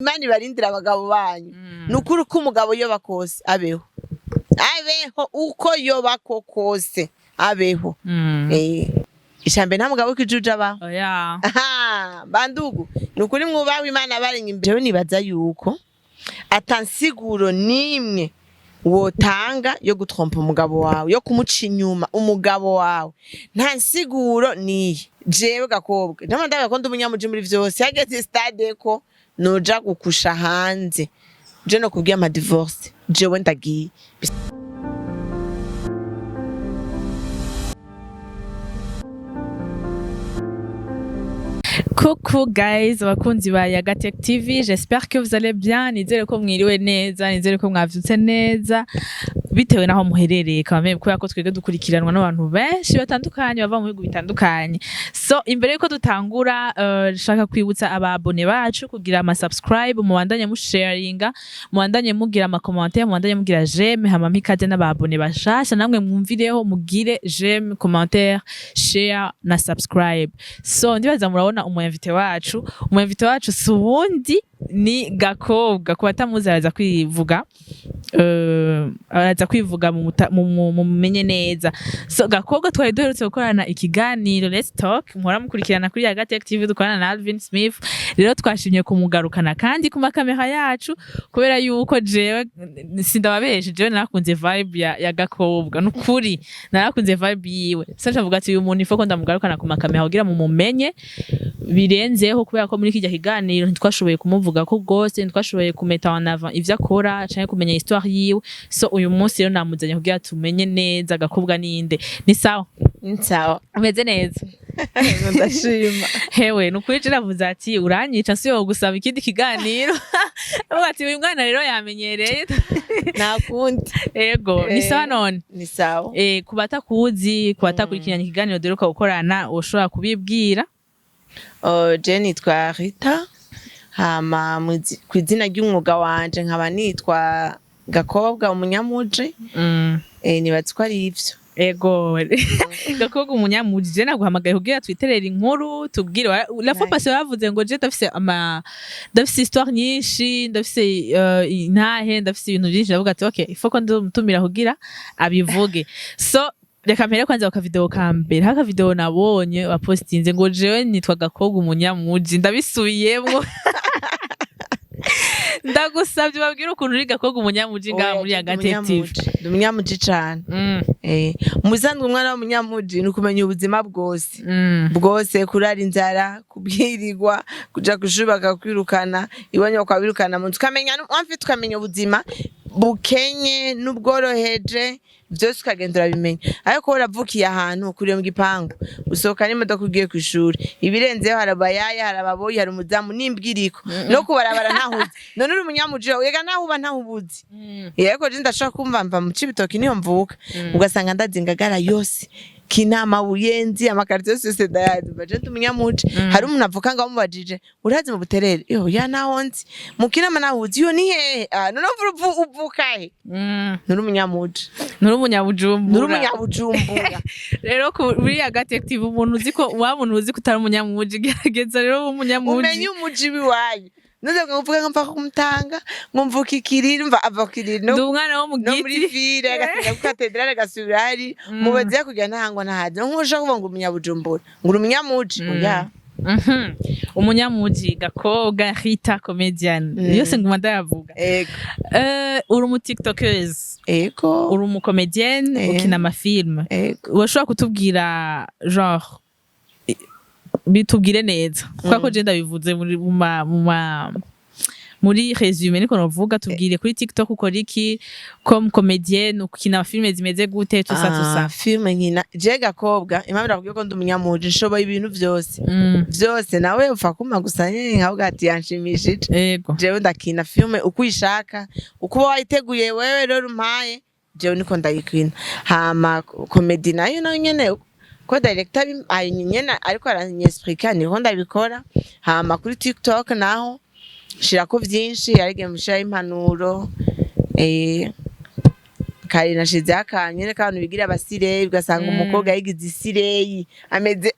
Imana ibarindira abagabo banyu nukuri ko umugabo yoba kose abeho uko yoba kose abeho ishambe nta mugabo kijuja ba oya bandugu nukuri mwubawe Imana barenga imbere nibaza yuko atansiguro nimwe wotanga yo gutrompa umugabo wawe yo kumuca inyuma umugabo wawe nta nsiguro ni jewe gakobwa ndamandaga ko ndumunyamuje muri vyose yageze stade ko noja gukusha hanze je no kubwiye ama divorce jewe ndagiye Coucou guys, abakunzi ba Yagatech TV, j'espère que vous allez bien, nizere ko mwiriwe neza, nizere ko mwavyutse neza, bitewe naho muherereye kamwe kubera ko twege dukurikiranwa n'abantu benshi batandukanye bava mu bihugu bitandukanye. So imbere yuko dutangura shaka kwibutsa ababone bacu kugira ama subscribe, mubandanye mu sharinga, mubandanye mugira ama commentaire, mubandanye mugira j'aime, hama mikaze n'ababone bashasha namwe mwumvireho mugire j'aime, commentaire, share na subscribe. So ndibaza murabona umuyavite wacu subundi ni Gakobwa ku batamuzi araza kwivuga mumenye neza. So Gakobwa twari duherutse gukorana ikiganiro Let's Talk, muhora mukurikirana kuri Yagatech TV dukorana na Alvin Smith. Rero twashimye kumugarukana kandi ku makamera yacu kubera yuko jewe sindababeshe, jewe narakunze vibe ya Gakobwa nukuri, narakunze vibe yiwe. So ndavuga ati uyu muntu ifoko ndamugarukana ku makamera kugira mu mumenye birenzeho, kubera ko muri kijya kiganiro ntitwashoboye kumuvuga ko gose, ntitwashoboye kumeta en avant ivyo akora canke kumenya histoire yiwe. So uyu munsi rero namuzanye kugira tumenye neza Gakobwa ninde. Ni sawa? Ni sawa. Umeze neza? Ndashima. Hewe nukuri je navuze ati uranyica siyo gusaba ikindi kiganiro. Ati uyu mwana rero yamenyereye. Nakundi. Ego, ni sawa none? Ni sawa. Kubatakuzi, kubatakurikirana ikiganiro duheruka gukorana ushobora kubibwira? Je nitwa Rita, hama kw'izina ry'umwuga wanje nkaba nitwa Gakobwa umunyamuje. Nibatse ko ari ivyo. Ego Gakobwa umunyamuje, je naguhamagaye kugira twiterera inkuru tubwire la fois passée bavuze ngo je ndafise histoire nyinshi, ndafise intahe, ndafise ibintu byinshi, ndavuga ati okay il faut ko ndomutumira kugira abivuge. So reka mpere kwanza akavideo kambere, haka video nabonye wapostinze ngo jewe nitwa Gakobwa umunyamuje, ndabisubiyemwo. Ndagusabye babwire ukuntu uri Gakobwa umunyamuje ngaha muri Yagatech TV. Ndi umunyamuje cane. Muzanzwe umwana w'umunyamuje nukumenya ubuzima bwose. Bwose kurara inzara, kubwirirwa, kuja kushubaka kwirukana, ibonye kwabirukana mu tukamenya tukamenya ubuzima bukenye n'ubworoheje byose ukagendera bimenya. Ariko uravukiye ahantu kuriye mu gipangu usohoka n'imodoka ugiye ku ishuri, ibirenzeho harabayaya, harababoyi, hari umuzamu n'imbwiriko no kubarabara ntahuzi. None uri umunyamuje yega nahuba ntahubuzi. Yego je ndashaka kumva mva mu Cibitoki niyo mvuka, ugasanga ndazingagara yose Kinama, Buyenzi, amakarito yose ndayadi. Baje umunyamuje hari umuntu avuka ngo amubajije urazi mu Buterere, yo ya nahonzi mu Kinama nahuzi yo ni hehe? None uvuka he? Nuri umunyamuje. Nuri umunyabujumbura. Rero kuri Yagatech TV umuntu uzi ko utari umunyamuje, gerageza rero umunyamuje umenye umujibi wayo. Nuze nguvuga ngo mfa kumutanga ngumvuka ikiriri mva avakiriri no umwana wo mu giti no muri ville agatinda ku katedrale gasubira hari mubaze kugira ntahangwa nahaje nkusha kuvuga ngo umunyabujumbura nguru umunyamuje oya. Umunyamuje Gakobwa RITHA Comedian yose nguma ndayavuga. Uri umu TikTokeuse, uri umu comedian, ukina amafilme. Washobora kutubwira genre bitubwire neza kuko je ndabivuze muri resume niko novuga, tubwire kuri TikTok ukora iki comme comédienne, ukina filme zimeze gute tusa filme nkina je Gakobwa impamvu nakubwiye ko ndi umunyamuje nshoboye ibintu vyose vyose nawe upfa kuma gusanye nkavuga ati yanshimishije. Jewe ndakina filme uko uyishaka, uko wayiteguye wewe rero umpaye jewe niko ndayikina. Hama comedy nayo nyene ko director nyene ariko aranyesprika niho ndabikora. Hama kuri TikTok naho shirako vyinshi, arige mushira impanuro kari nashize akanyene kantu bigira abasireyi, ugasanga umukobwa yigize isireyi ameze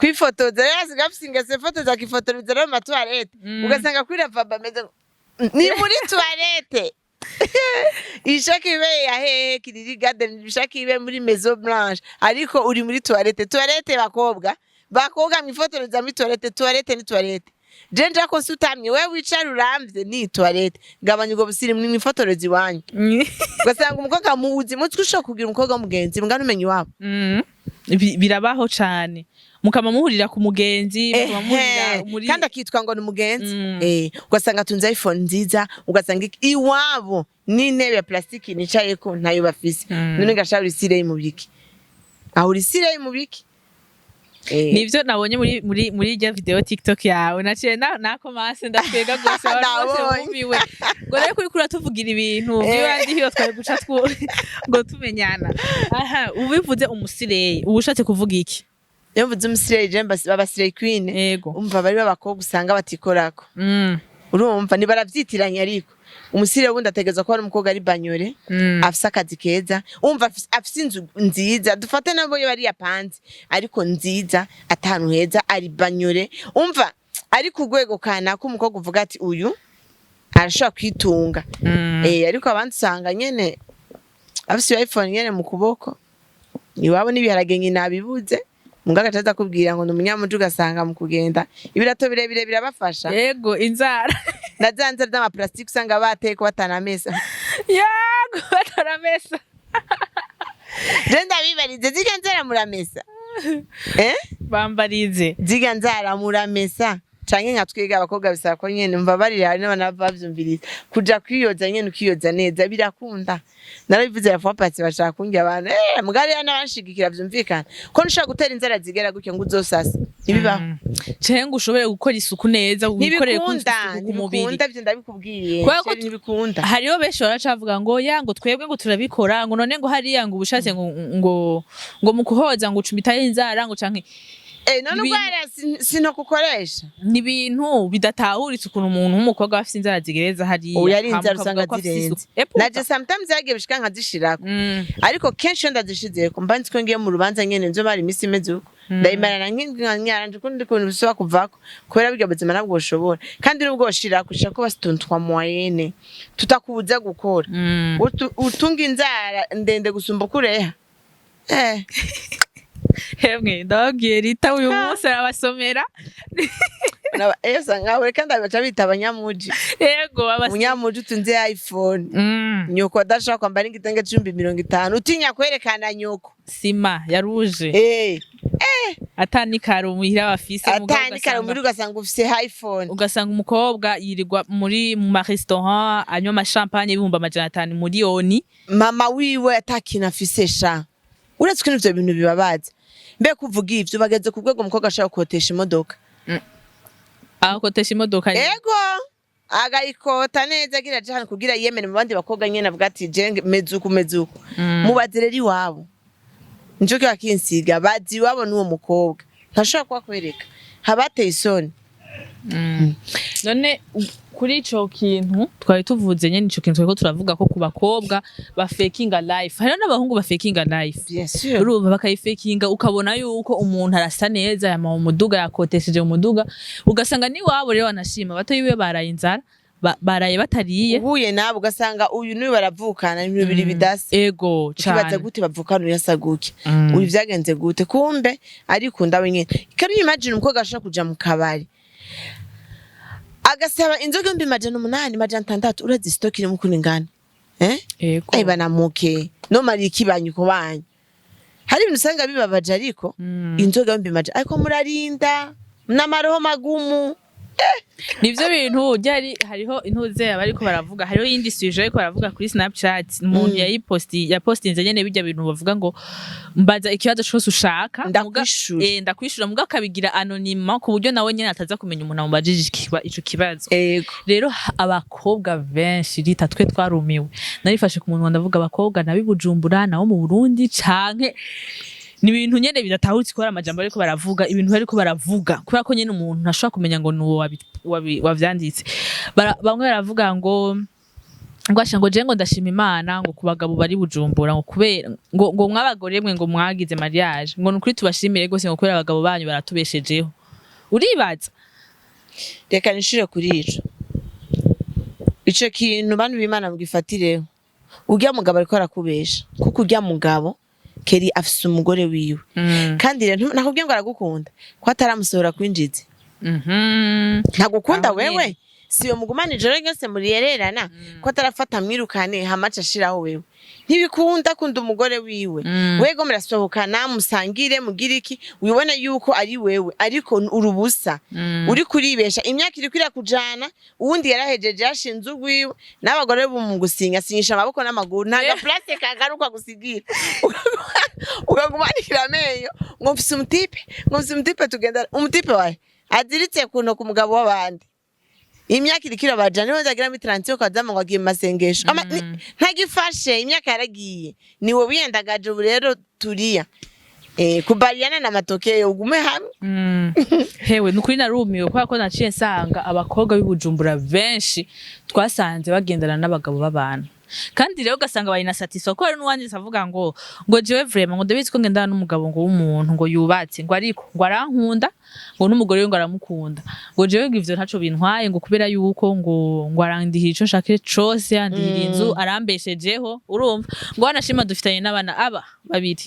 kwifotoza yasiga afise fotoza akifotoreza no matwarete ugasanga kwira vaba meze ni muri toilette ishaka ibe yahehe kiriri garden ishaka ibe muri maison blanche ariko uri muri toilette bakobwa mwifotoreza muri toilette ni toilette jenja ko sutamye we wicara uramvye ni toilette gabanya ubwo busiri muri mwifotoreza iwanyu ugasanga umukobwa muzi mutwe ushaka kugira umukobwa mugenzi mugana umenye wabo birabaho cane mukama muhurira ku mugenzi mukama muhurira muri kandi akitwa ngo ni mugenzi ugasanga atunze iPhone nziza ugasanga iwabo n'intebe ya plastiki nicaye ko ntayo bafise none gashaka urisire mu biki aho urisire mu biki nivyo nabonye muri irya video TikTok yawe naciye nako mase ndakwega gose warumiwe ngo rero kuri kuratuvugira ibintu bwibandi hiyo twari guca ngo tumenyana aha ubivuze umusireye ubushatse kuvuga iki iyo mvuze umusireye jemba babasireye queen umva bari babakobwa usanga batikorako urumva ni baravyitiranya ariko umusire wundi ategeza ko ari umukobwa ari banyore afise akazi keza umva afise inzu nziza dufate nabo yo bari yapanze ariko nziza atanu heza ari banyore umva ari kugwego kana ko umukobwa uvuga ati uyu arashaka kwitunga ariko abandi usanga nyene afise iPhone nyene mu kuboko iwabo n'ibiharage nyina bibuze mungaga taza kubwira ngo n'umunyamuju gasanga mu kugenda ibirato birebire birabafasha yego inzara nazanze dama plastic usanga bateko batanamesa yego batanamesa Jenda bibarize ziganzara muramesa bambarize ziganzara muramesa canke nka twiga abakobwa bisaba ko nyene mva barira hari n'abana bavyumviriza kuja kwiyoza nyene ukiyoza neza birakunda narabivuze yafapatse bashaka kungira abantu mugari n'abanshigikira vyumvikana ko nshaka gutera inzara zigera gutyo ngo uzosasa nibibaho cenga ushobore gukora isuku neza ubikorere ku mubiri ntibikunda byo ndabikubwiye ntibikunda hariho benshi baracavuga ngo ngo twebwe ngo turabikora ngo none ngo hariya ngo ubushatse ngo mukuhoza ngo ucumitaye inzara ngo canke none ubwara sinokukoresha ni ibintu bidatahuritse ukuntu umuntu w'umukobwa afite inzara zigereza hariya uyari inzara usanga zirenze naje sometimes yagiye bishika nkazishirako ariko kenshi ndazishizeko mba nzi ko ngiye mu rubanza nyene nzo bari imisi imeze uko ndayimarana nk'inyaranje kundi kuntu bisaba kuvako kubera bijya buzima nabwo ushobora kandi nubwo ushira kushaka ko basituntwa moyenne tutakubuza gukora utunga inzara ndende gusumba kureha hemwe ndababwiye Rita uyu munsi arabasomera ngawe kandi abaca bita abanyamuji yego abanyamuji utunze iPhone nyoko adashaka kwambara igitenge c'50 utinya kwerekana nyoko sima yaruje atanikaro muhira bafise atanikaro muri ugasanga ufise iPhone ugasanga umukobwa yirirwa mu restaurant anywa amachampagne ibihumbi 500 miliyoni mama wiwe atakina afise sha uretse ko ivyo bintu bibabaza mbe kuvuga ivyo bageze ku rwego umukobwa ashaka kotesha imodoka kotesha imodoka yego agayikota neza agira jana kugira yemene mu bandi bakobwa nyene avuga ati jenge mezuku mubazereri wabo njoke bakinsiga bazi wabo n'uwo mukobwa ntashaka kwakwereka habateye isoni none kuri ico kintu twari tuvuze nyene ico kintu twari turavuga ko ku bakobwa ba fakinga life hari n'abahungu ba fakinga life urumva bakayifakinga ukabona yuko umuntu arasa neza yama umuduga yakotesheje umuduga ugasanga ni wabo rero wanashima bato yiwe baraye inzara baraye batariye ubuye nabo ugasanga uyu niwe baravukana ibintu biri bidase ego cyane kibaza gute bavukana uyasaguke uyu vyagenze gute kumbe ariko ndawe nyene kandi imagine umukobwa ashaka kuja mu kabari agasaba inzoga 800 600 urazi stock iri mukuni ngana ego banamuke no mari ikibanyu ko banyu hari ibintu usanga bibabaje ariko inzoga 800 ariko murarinda n'amaroho magumu nivyo bintu byari hariho intuze abariko baravuga hariho yindi suje ariko baravuga kuri Snapchat umuntu yapostinze nyene bijya bintu bavuga ngo mbaza ikibazo cyose ushaka ndakwishura muga kabigira anonyma ku buryo nawe nyene ataza kumenya umuntu amubajije ico kibazo rero abakobwa benshi Rita twe twarumiwe narifashe ku muntu ndavuga abakobwa nabibujumbura nawo mu Burundi canke ni ibintu nyene bidatahutse ko amajambo ariko baravuga ibintu ariko baravuga kubera ko nyene umuntu ntashobora kumenya ngo nuwo wavyanditse bamwe baravuga ngo ngwasha ngo je ngo ndashima Imana ngo kubagabo bari Bujumbura ngo kubera ngo mwabagore mwe ngo mwagize mariage ngo nukuri tubashimire gose ngo kubera abagabo banyu baratubeshejeho uribaza reka nishire kuri ico kintu bantu b'Imana mugifatireho urya mugabo ariko arakubesha kuko urya mugabo keri afise umugore wiwe kandi rero nakubwiye ngo aragukunda ko ataramusohora kwinjiza ntagukunda wewe siyo mugumana ijoro ryose muriyererana ko atarafata mwirukane hamaca ashiraho wewe ntibikunda kunda umugore wiwe wego murasohokana musangire mugira iki wibona yuko ari wewe ariko urubusa uri kuribesha imyaka iri kwira kujana uwundi yarahejeje yashinze urwiwe n'abagore bumugusinya sinyisha amaboko n'amaguru ntaga place kagaruka gusigira ukagumanikira amenyo ngo mfise umutipe tugenda umutipe wawe aziritse kuno ku mugabo w'abandi imyaka irikira bajana niwe ndagira mi 30 ukazama ngo agiye masengesho ntagifashe imyaka yaragiye niwe wiyendagaje ubu rero turiya kubariana na matokeo ugume hamwe hewe nukuri narumiwe kwa ko naciye nsanga abakobwa b'Ibujumbura benshi twasanze bagendana n'abagabo b'abantu kandi rero ugasanga bari na satisfa ko ari n'uwanje savuga ngo jewe vraiment ngo ndabizi ko ngendana n'umugabo ngo w'umuntu ngo yubatse ngo ariko ngo arankunda ngo n'umugore we ngo aramukunda ngo jewe ivyo ntaco bintwaye ngo kubera yuko ngo arandihira ico nshaka cose yandihira inzu arambeshejeho urumva ngo anashima dufitanye n'abana aba babiri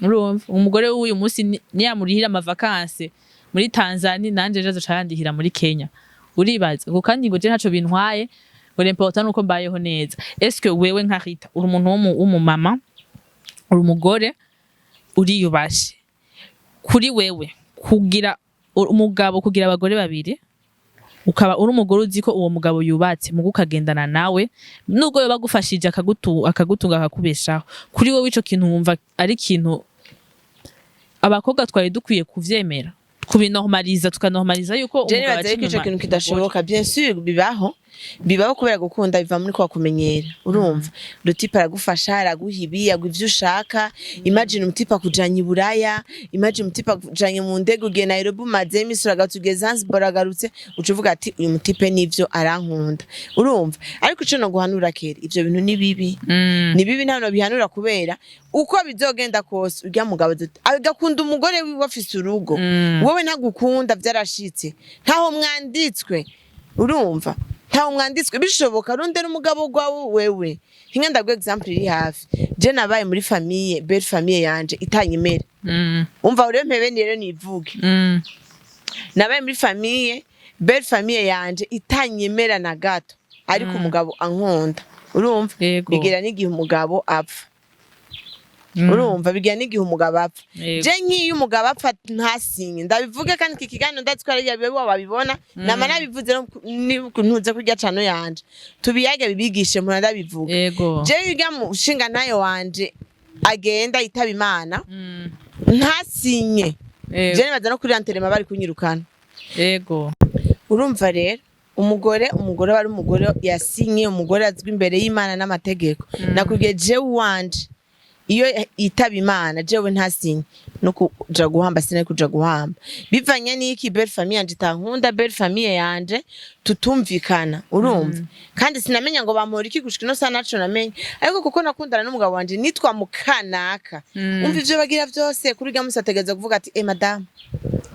urumva umugore w'uyu munsi niyamurihira amavakanse muri Tanzania nanje jazo carandihira muri Kenya uribaza ngo kandi ngo je ntaco bintwaye ngo l'important nuko mbayeho neza est-ce que wewe nka Rita uri umuntu w'umumama uri umugore uriyubashe kuri wewe kugira umugabo kugira abagore babiri ukaba uri umugore uzi ko uwo mugabo yubatse mu gukagendana nawe nubwo yoba bagufashije akagutunga akakubeshaho kuri wewe ico kintu wumva ari kintu abakobwa twari dukwiye kuvyemera kubinormaliza tukanormaliza yuko umugabo aciye ico kintu kidashoboka bien sûr bibaho kubera gukunda biva muri kwa kumenyera urumva rutipa aragufasha araguhibi ivyo ushaka imagine umutipa kujanye Iburaya imagine umutipa kujanye mu ndege ugiye Nairobi maze imisura gatugeze Zanzibar agarutse ucuvuga ati uyu mutipe nivyo arankunda urumva ariko ico no guhanura kera ivyo bintu ni bibi ni bibi nta no bihanura kubera uko bizogenda kose urya mugabo agakunda umugore wiwe afise urugo wowe ntagukunda vyarashitse ntaho mwanditswe urumva ntaho mwanditswe bishoboka rundera umugabo gwawe wewe hinga ndagwe example iri hafi je nabaye muri famille belle famille yanje itanyemera umva ure mpebe rero nivuge nabaye muri famille belle famille yanje itanyemera na gato ariko umugabo ankunda urumva bigira n'igihe umugabo apfa urumva bigira n'igihe umugabo apfa je nk'iyo umugabo apfa ntasinye ndabivuge kandi kikigano ndatswara yabiwe babibona nama nabivuze ntuze kurya cano yanje tubiyage bibigishe mu ndabivuga je yiga mushinga nayo wanje agenda itaba Imana ntasinye je nibaza no kuri antelema bari kunyirukana urumva rero umugore wari umugore yasinye umugore azwi imbere y'Imana n'amategeko nakubwiye je wanje iyo itaba Imana jewe ntasinye no kuja guhamba sine kuja guhamba bivanye n'iki belle famille yanje tankunda belle famille yanje tutumvikana urumva kandi sinamenya ngo bampora iki gushika no sana naco namenye ariko kuko nakundana n'umugabo wanje nitwa mukanaka umva ivyo bagira vyose kuri gamusa ategeza kuvuga ati madame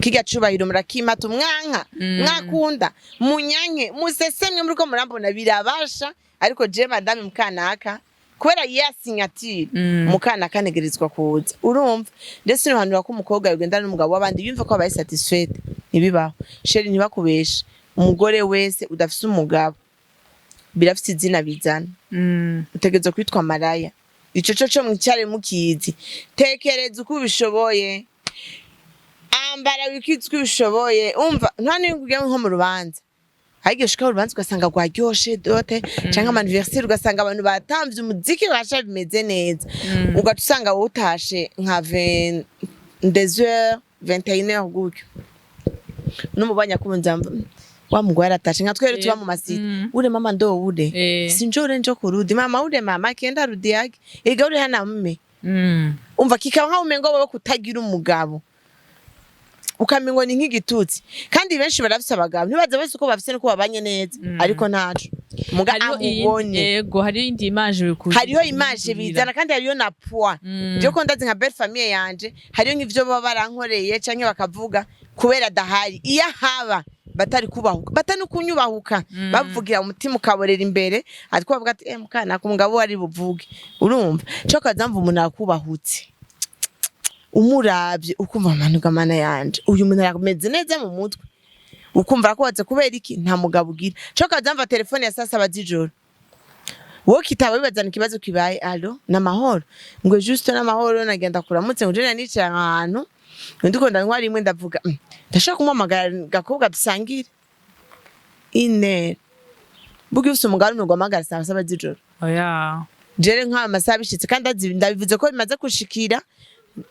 kiga cubahiro murakimata umwanka mwakunda munyanke musesemwe muri ko murambona birabasha ariko je madame mukanaka kubera signature mukana kanegerezwa kuza urumva ndetse no hanura ko umukobwa yagenda n'umugabo w'abandi yumva ko abaye satisfied nibibaho sheri ntibakubesha umugore wese udafise umugabo birafise izina bizana utegezwe kwitwa maraya ico cyo mwicare mukizi tekereza uko ubishoboye ambara wikitswe ubishoboye umva ntani kugira nko mu rubanza Haigishika urubanza ugasanga rwaryoshe dote canke anniversaire ugasanga abantu batamvye umuziki basha bimeze neza ugaca usanga utashe nka 22h 21h gutyo numubanya kubunza wa mugwara atashe nka twere tuba mu masiti ure mama ndo ure sinjore njo kurudi mama ure mama kenda rudi yake ega ure hana mme umva kikaba nka umengo baba kutagira umugabo ukamengo ni nk'igitutsi kandi benshi barafise abagabo ntibaza bose uko bafise nuko babanye neza ariko ntaco muga amubone yego hariyo indi image hariyo image bizana kandi hariyo na poids byo ko ndazi nka belle famille yanje hariyo nk'ivyo baba barankoreye canke bakavuga kubera dahari iya haba batari kubahuka batanukunyubahuka bavugira umutima ukaborera imbere atiko bavuga ati mukana ku mugabo wari buvuge urumva cyo kazamva umuntu akubahutse umuravye ukumva amanuka mana yanje uyu muntu yakomeze neza mu mutwe ukumva ko waze kubera iki nta mugabo ugira cyo kazamva telefone ya sasa bazijoro wowe kitaba bibazana ikibazo kibaye allo namahoro ngo juste namahoro nagenda kuramutse ngo jena nicara ahantu ndiko ndanywa rimwe ndavuga ndashaka kumamagara gakobwa dusangire ine bugi ufite umugabo n'ugwamagara saa 7 z'ijoro oya jere nka masaha bishitse kandi ndabivuze ko bimaze kushikira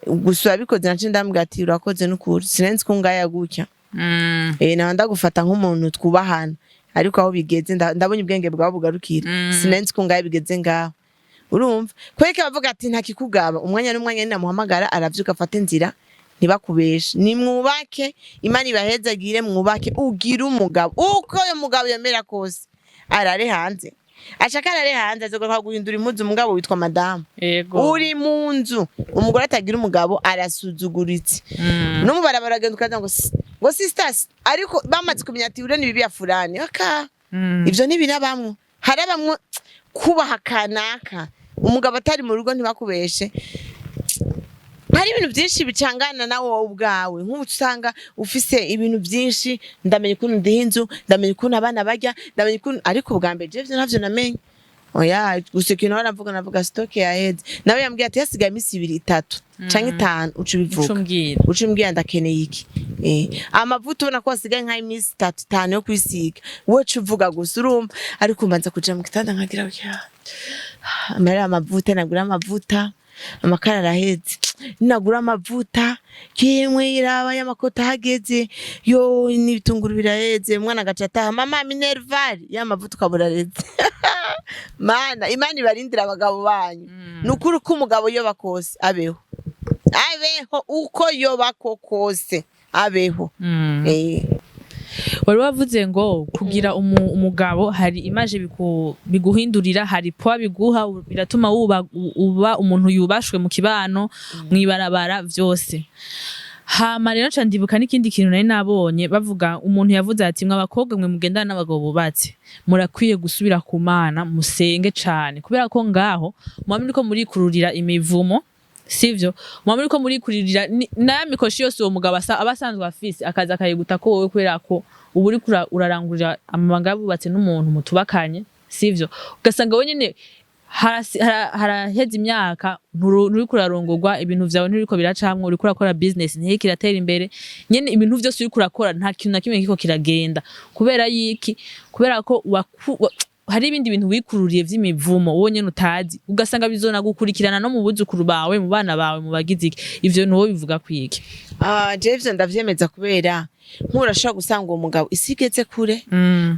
gusura bikoze nace ndambwira ati urakoze n'ukuri sinenzi ko ngaya gutya nawe ndagufata nk'umuntu twubahana ariko aho bigeze ndabonye ubwenge bwawe bugarukira sinenzi ko ngaya bigeze ngaho urumva kweke bavuga ati nta kikugaba umwanya n'umwanya ninamuhamagara aravyuka afata inzira ntibakubeshe ni mwubake imana ibahezagire mwubake ugira umugabo uko uyo mugabo yemera kose arare hanze ashaka arare hanze azogaruka guhindura impuzu umugabo witwa madamu uri mu nzu umugore atagira umugabo arasuzuguritse no mubarabara agenda ukaza ngo sisters ariko bamaze kumenya ati ure nibibi ya fulani aka ivyo ntibirabamwe harabamwe kubaha kanaka umugabo atari mu rugo ntibakubeshe hari ibintu byinshi bicangana nawo ubwawe nk'usanga ufise ibintu byinshi ndamenye ukuntu ndihinzu ndamenye ukuntu abana bajya ndamenye ukuntu ariko ubwa mbere je ntavyo namenye oya gusekino baravuga stock ya head nawe yambwiye ati yasigaye imisi 2-3 canke 5 ucumbwira ndakeneye iki amavuta ubona ko wasigaye nka imisi 3-5 yo kwisiga wowe uvuga gusa urumva ariko mbanza kuja mu kitanda nkagira amara amavuta nagura amavuta amakara araheze nagura amavuta kimwe iraba y'amakota hageze yo n'ibitunguru biraheze mwana gacataha mama minerval y'amavuta ukaburareze mana imana ibarindira abagabo banyu nukuri ko umugabo yoba kose abeho uko yoba kose abeho wari wavuze ngo kugira umugabo hari image biguhindurira hari poa biguha biratuma uba umuntu yubashwe mu kibano mwibarabara vyose hama rero candibuka n'ikindi kintu nari nabonye bavuga umuntu yavuze ati mwe abakobwa mwe mugendana n'abagabo bubatse murakwiye gusubira ku Mana musenge cane kubera ko ngaho mwamwe ko muri kururira imivumo sivyo mwamwe ko muri kuririra na mikoshi yose uwo mugabo abasanzwe afise akaza akayiguta ko wowe kwera ko ubu uri urarangurira amabanga yabubatse n'umuntu mutubakanye sivyo ugasanga wowe nyene haraheze imyaka nturi kurarongorwa ibintu vyawe ntiriko biracamwe uri kurakora business ntiki kiratera imbere nyene ibintu vyose uri kurakora nta kintu na kimwe kiko kiragenda kubera yiki kubera ko hari ibindi bintu wikururiye vy'imivumo wowe nyene utazi ugasanga bizona gukurikirana no mu buzukuru bawe mu bana bawe mu bagiziki ivyo nuwo bivuga kwiki Jevzo ndavyemeza kubera nkurashaka gusanga uwo mugabo isigeze kure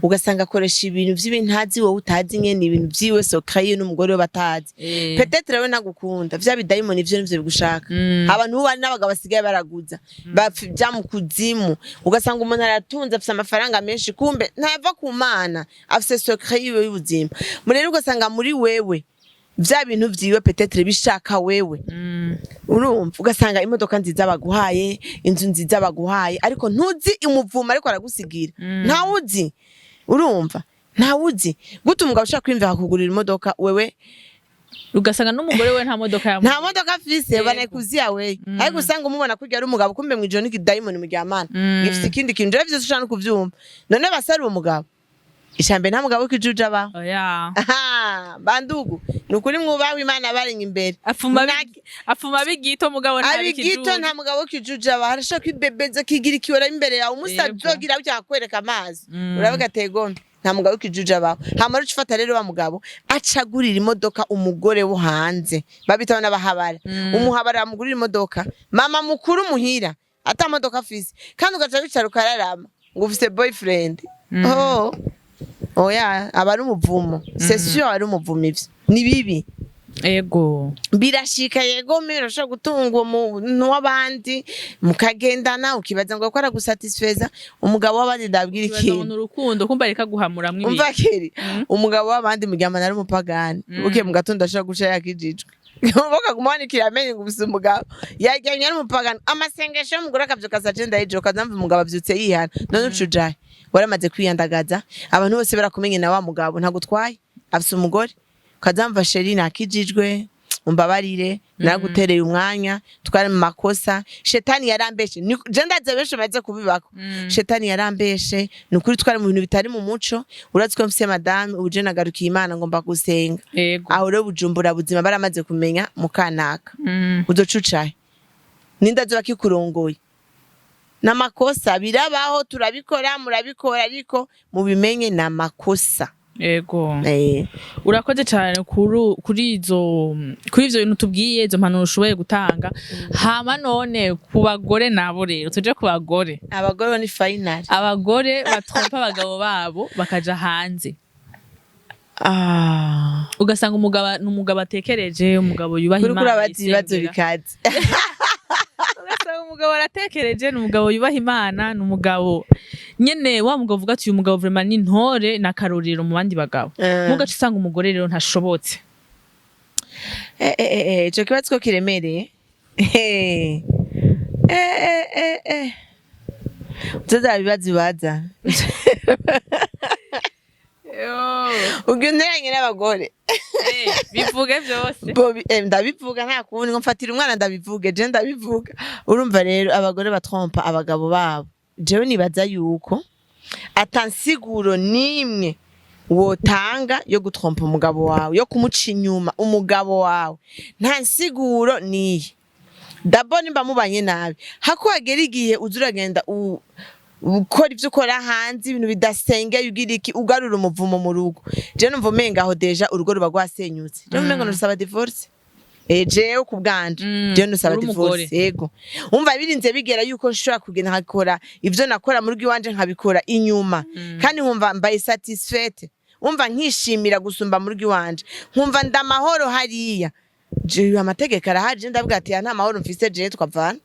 ugasanga akoresha ibintu vy'ibintazi wowe utazi nyene ibintu vyiwe sokaye n'umugore we batazi peut-être we nagukunda vya bidayimoni ivyo nivyo bigushaka abantu bari n'abagabo basigaye baraguza bapfya mu kuzimu ugasanga umuntu aratunze afise amafaranga menshi kumbe ntava ku Mana afise sokaye yiwe y'ubuzima murero ugasanga muri wewe vya bintu vyiwe peut-être bishaka wewe urumva ugasanga imodoka nziza baguhaye inzu nziza baguhaye ariko ntuzi umuvuma ariko aragusigira ntawuzi urumva ntawuzi gute umugabo ushaka kwimva kugurira imodoka wewe ugasanga n'umugore we nta modoka afise banayikuziya we ariko usanga umubona kurya ari umugabo kumbe mwijoro n'ikidayimoni mu ryamana gifite ikindi kintu rero vyose ushaka kuvyumva none basari uwo mugabo ishambe nta mugabo kijuja ba oya bandugu nukuri mwubawe Imana barenga imbere afuma bigito mugabo nta abigito nta mugabo kijuja ba harashaka kwibebeza kigira ikiwera imbere yawe umusazogira byakwereka amazi uravuga tegombe nta mugabo kijuja ba hamara ucifata rero ba mugabo acagurira imodoka umugore wo hanze babitaho n'abahabara umuhabara amugurira imodoka mama mukuru muhira ata modoka afise kandi ugaca bicara ukararama ngo ufise boyfriend oya aba ari umuvumo c'est sûr ari umuvumo ivyo ni bibi ego birashika yego mbere urashobora gutunga umuntu w'abandi mukagendana ukibaza ngo ko aragusatisfeza umugabo w'abandi ndabwira ikintu urukundo kumva reka guhamuramwe ibintu umva keri umugabo w'abandi muryamana ari umupagani buke mu gatondo ashobora guca yakijijwe Mboka kumwanikira amenye gusa umugabo yajyanye ari umupagani amasengesho y'umugore akavyuka saa 9 y'ijoro kazamva umugabo avyutse yihana none ucujaye waramaze kwiyandagaza abantu bose barakumenye na wa mugabo ntagutwaye afise umugore kazamva sheri nakijijwe umbabarire nagutereye umwanya twari mu makosa shetani yarambeshe je ndaze benshi maze kubibako shetani yarambeshe nukuri twari mu bintu bitari mu muco urazi ko mfise madame uje nagarukiye Imana ngomba gusenga aho rero bujumbura buzima baramaze kumenya mukanaka uzocucaye ninda zo bakikurongoye namakosa birabaho turabikora murabikora ariko mubimenye namakosa ego urakoze cyane kuri ivyo bintu tubwiye izo mpanuro ushoboye gutanga hama none ku bagore nabo rero tuje ku bagore abagore ni final abagore batrompa abagabo babo bakaja hanze ugasanga umugabo atekereje umugabo yubaha Imana ibibazo bikaze umugabo aratekereje n'umugabo yubaha Imana n'umugabo nyene wa mugabo uvuga ati uyu mugabo vraiment ni ntore nakarorero mu bandi bagabo mugace usanga umugore rero ntashobotse ico kibazo ko kiremereye uzaza bibazo baza ugendanye n'abagore bivuge byose ndabivuga nta kundi ngo mfatira umwana ndabivuge je ndabivuga urumva rero abagore batrompa abagabo babo jewe nibaza yuko atansiguro nimwe wotanga yo gutrompa umugabo wawe yo kumuca inyuma umugabo wawe nta nsiguro niye dabo nimba mubanye nabi hako hagera igihe uzuragenda ukora ivyo ukora hanze ibintu bidasengeye ugira iki ugarura umuvumo mu rugo je numva umenga aho deja urugo ruba rwasenyutse je umenga nusaba divorce jewe kubwanje je nusaba divorce yego umva birinze bigera yuko nshobora kugenda nkakora ivyo nakora mu rugo iwanje nkabikora inyuma kandi nkumva mbaye satisfaite umva nkishimira gusumba mu rugo iwanje nkumva ndamahoro hariya je amategeko arahaje ndavuga ati nta mahoro mfise je twavana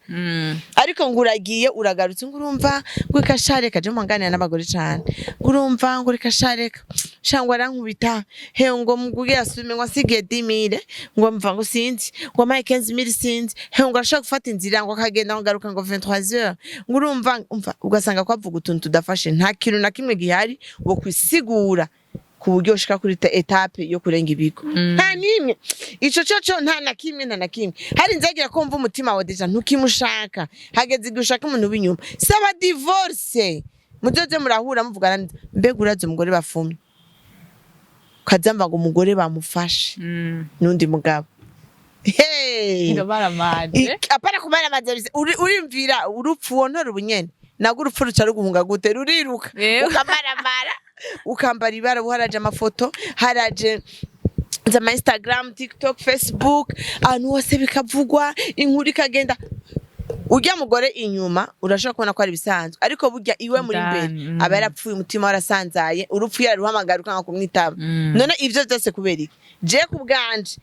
ariko nguragiye uragarutse ngurumva gwikashareka je mwanganira n'abagore cyane ngurumva ngurikashareka shangwa rankubita he ngo mugugira sume ngo sige 10000 ngo mva ngo sinzi ngo maye 15000 sinzi he ngo ashaka gufata inzira ngo akagenda ngaruka ngo 23h ngurumva umva ugasanga kwavuga utuntu tudafashe nta kintu na kimwe gihari wo kwisigura ku buryo ushika kuri etape yo kurenga ibigo nta nimwe ico cyo nta na kimwe hari nzagira ko mva umutima wa deja ntukimushaka hageze gushaka umuntu w'inyuma saba divorce muzoze murahura muvugana mbega uraze umugore bafumye kazamba ngo umugore bamufashe nundi mugabo apara kumara amazi urimvira urupfu wontora ubunyene nago urupfu ruca ruguhunga gute ruriruka ukamaramara ukambara ibara buharaje amafoto haraje za Instagram TikTok Facebook ahantu hose bikavugwa inkuru ikagenda urya mugore inyuma urashaka kubona ko ari bisanzwe ariko burya iwe muri mbere aba yarapfuye umutima warasanzaye urupfu yararuhamagara ukanga kumwitaba none ivyo byose kubera iki je kubwanje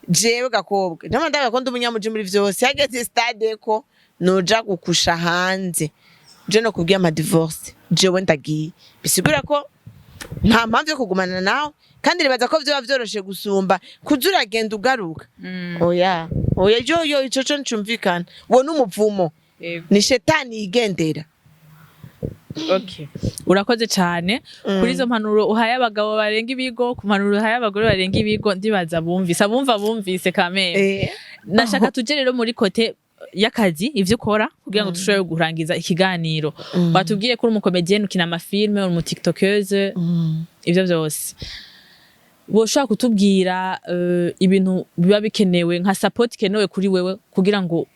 jewe gakobwa ndama ndabakunda umunyamuji muri vyose hageze stade ko noja gukusha hanze je no kubwiye ama divorce jewe ndagiye bisigura ko nta mpamvu yo kugumana nawe kandi ribaza ko vyoba vyoroshe gusumba kuzuragenda ugaruka oya yo ico cyo ncumvikana wo n'umuvumo ni shetani igendera okay urakoze cyane kuri izo mpanuro uhaye abagabo barenga ibigo ku mpanuro uhaye abagore barenga ibigo ndibaza bumvise kamere nashaka tuje rero muri kote y'akazi ivyo ukora kugira ngo dushobore gurangiza ikiganiro batubwiye ko uri umukomedienne ukina amafilme uri umutiktokeuse ivyo byose woshaka kutubwira ibintu biba bikenewe nka support kenewe kuri wewe kugira ngo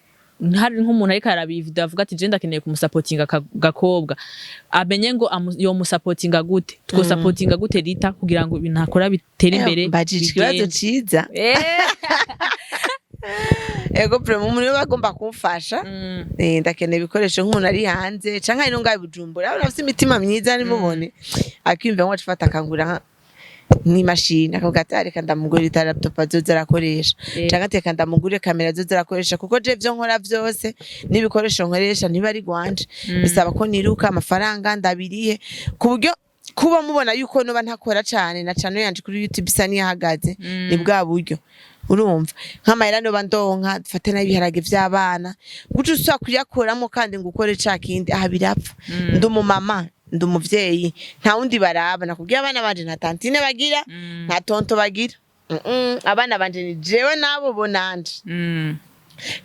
hari nk'umuntu ariko arabiye video avuga ati je ndakeneye kumusapotinga gakobwa amenye ngo yo musapotinga gute two supportinga gute RITHA kugira ngo ibintu akora bitere imbere bajikibazo ciza ego primo umuntu bagomba kumfasha ndakeneye ibikoresho nk'umuntu ari hanze canka ino ngaye Bujumbura urafite imitima myiza ari mubone akimva ngo acifata akangura nk'imashini akavuga ati reka ndamugurira laptop azoza arakoresha cyangwa ati reka ndamugurire kamera azoza arakoresha kuko je vyo nkora vyose n'ibikoresho nkoresha niba ari gwanje bisaba ko niruka amafaranga ndabiriye ku buryo kuba mubona yuko noba ntakora cyane na channel yanje kuri YouTube isa niyahagaze ni bwa buryo urumva nk'amahera noba ndonka dufate n'ibiharage vy'abana guca uswa kuyakoramo kandi ngukore ca kindi aha birapfa ndumumama ndumuvyeyi nta wundi baraba nakubwiye abana banje nta tantine bagira nta tonto bagira abana banje ni jewe nabo bonanje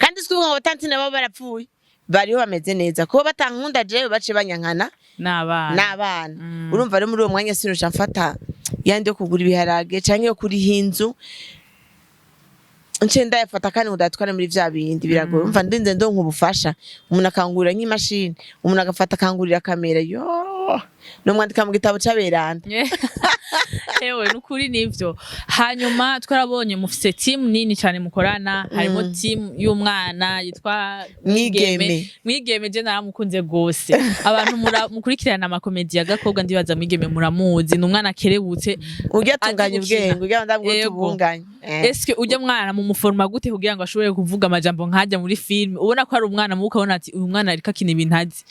kandi sikuvuga ngo tantine babo barapfuye bariho bameze neza ko batankunda jewe bace banyankana n'abana urumva rero muri uwo mwanya sinusha mfata yandi yo kugura ibiharage canke yo kuri hinzu nce ndayafata kandi udatwara muri vya bindi biragoye umva ndinze ndonka ubufasha umuntu akangurira nk'imashini umuntu agafata akangurira kamera no mwandika mu gitabo c'aberanda ewe nukuri nivyo hanyuma twarabonye mufise team nini cyane mukorana harimo team y'umwana yitwa Mwigeme je naramukunze gose abantu mukurikirana amakomedi ya Gakobwa ndibaza Mwigeme muramuzi n'umwana kerebutse uryatunganya ubwenge urya ndabwo tubunganya eske ujya mwana mu muforma gute kugira ngo ashobore kuvuga amajambo nkajya muri film ubona ko ari umwana mu ukabona ati uyu mwana ariko akina ibintu azi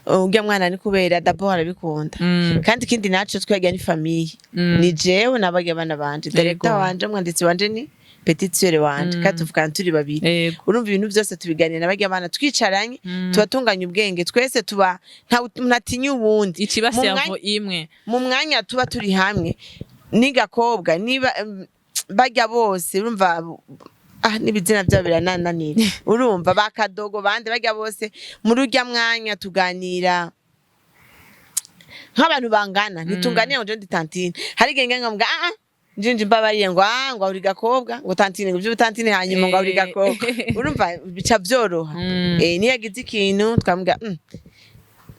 urya mwana ni kubera d'abord arabikunda kandi kindi naco twagiye ni famille ni jewe nabage abana banje director wanje mwanditsi wanje ni petite sœur wanje kandi tuvugana turi babiri urumva ibintu byose tubiganira nabage abana twicaranye tubatunganya ubwenge twese tuba ntatinya ubundi ikibase yavo imwe mu mwanya tuba turi hamwe ni Gakobwa niba bajya bose urumva n'ibizina byabo biranananira urumva bakadogo bande bajya bose muri urya mwanya tuganira nk'abantu bangana ntitunganiye ngo ndi tantine hari genge ngambwa njinje mbabariye ngo uri Gakobwa ngo tantine ngo byo tantine hanyuma ngo uri Gakobwa urumva bica byoroha niyagize ikintu twambwa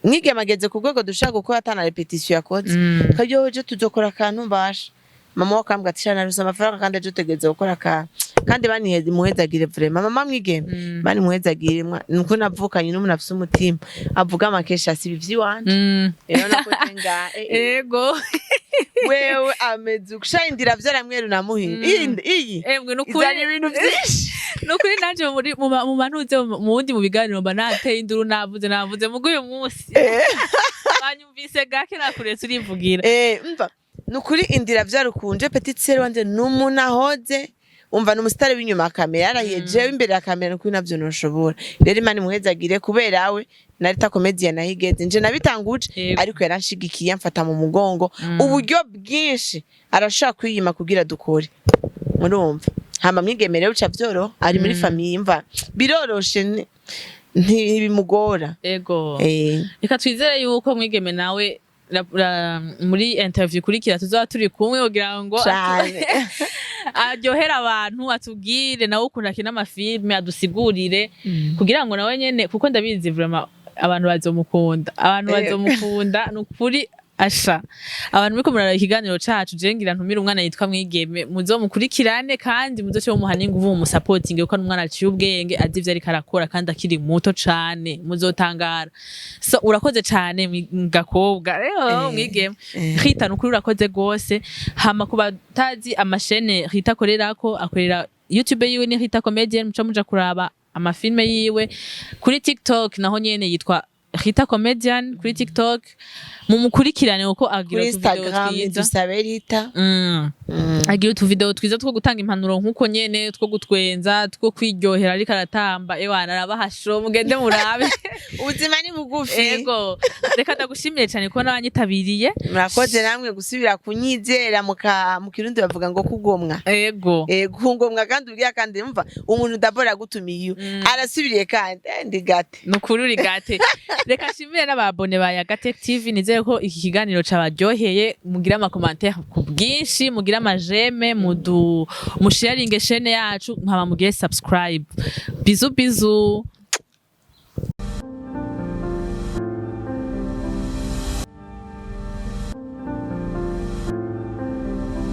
Mwigeme ageze ku rwego dushaka gukora atana repetition yakoze kayoje tuzokora akantu mbasha mama wakambwa ati shana rusa amafaranga kandi aje tegeze gukora kandi bani muhezagire vraiment mama Mwigeme bani muhezagire nuko navukanye n'umuntu afise umutima avuga amakesha asibi vyiwanje rero nakoze nga ego wewe ameze ukushaindira vyaramweru namuhinda iyi emwe nukuri ibintu byinshi nukuri nanje mu mantuze mu wundi mu biganiro mba nateye induru navuze mugo uyu munsi banyumvise gake nakuretse urivugira mva nukuri indira vyarukunje petite sœur wanje n'umuntu ahoze umva n'umusitari w'inyuma kamera arayeje imbere ya kamera nukuri navyo noshobora rero imana muhezagire kubera we na RITHA Comedian nahigeze nje nabitanguje ariko yaranshigikiye amfata mu mugongo uburyo bwinshi arashaka kwiyima kugira dukore murumva hama Mwigeme rero uca vyoro ari muri famille mva biroroshe ntibimugora reka twizere yuko Mwigeme nawe muri interview kurikira tuzoba turi kumwe kugira ngo aryohera abantu atubwire nawe ukunda kina amafilme adusigurire kugira ngo nawe nyene kuko ndabizi vraiment abantu bazomukunda nukuri asha abantu biko murara ikiganiro cacu je ngira ntumira umwana yitwa Mwigeme muzomukurikirane kandi muzoce muha n'inguvu mu supporting kuko n'umwana aciye ubwenge azi ivyo ariko arakora kandi akiri muto cane muzotangara so urakoze cane Gakobwa rero Mwigeme RITHA nukuri urakoze gose hama kubatazi amashene RITHA akorerako akorera YouTube yiwe ni RITHA Comedian muca muja kuraba amafilme yiwe kuri TikTok naho nyene yitwa RITHA Comedian kuri TikTok mumukurikirane uko agira utuvideo twiza dusabe RITHA agira utuvideo twiza two gutanga impanuro nkuko nyene two gutwenza two kwiryohera ariko aratamba ewana arabahashiro mugende murabe ubuzima ni bugufi yego reka ndagushimiye cyane ko nabanyitabiriye murakoze namwe gusubira kunyizera mu kirundi bavuga ngo kugomwa yego kungomwa kandi uriya kandi umva umuntu ndabora gutumiye arasubiriye kandi ndi gate nukuri uri gate reka shimire n'ababone ba Yagate TV nizeye ko iki kiganiro cabaryoheye mugira ama commentaire ku bwinshi mugira amajeme musharinge chaîne yacu nkaba mugire subscribe bizu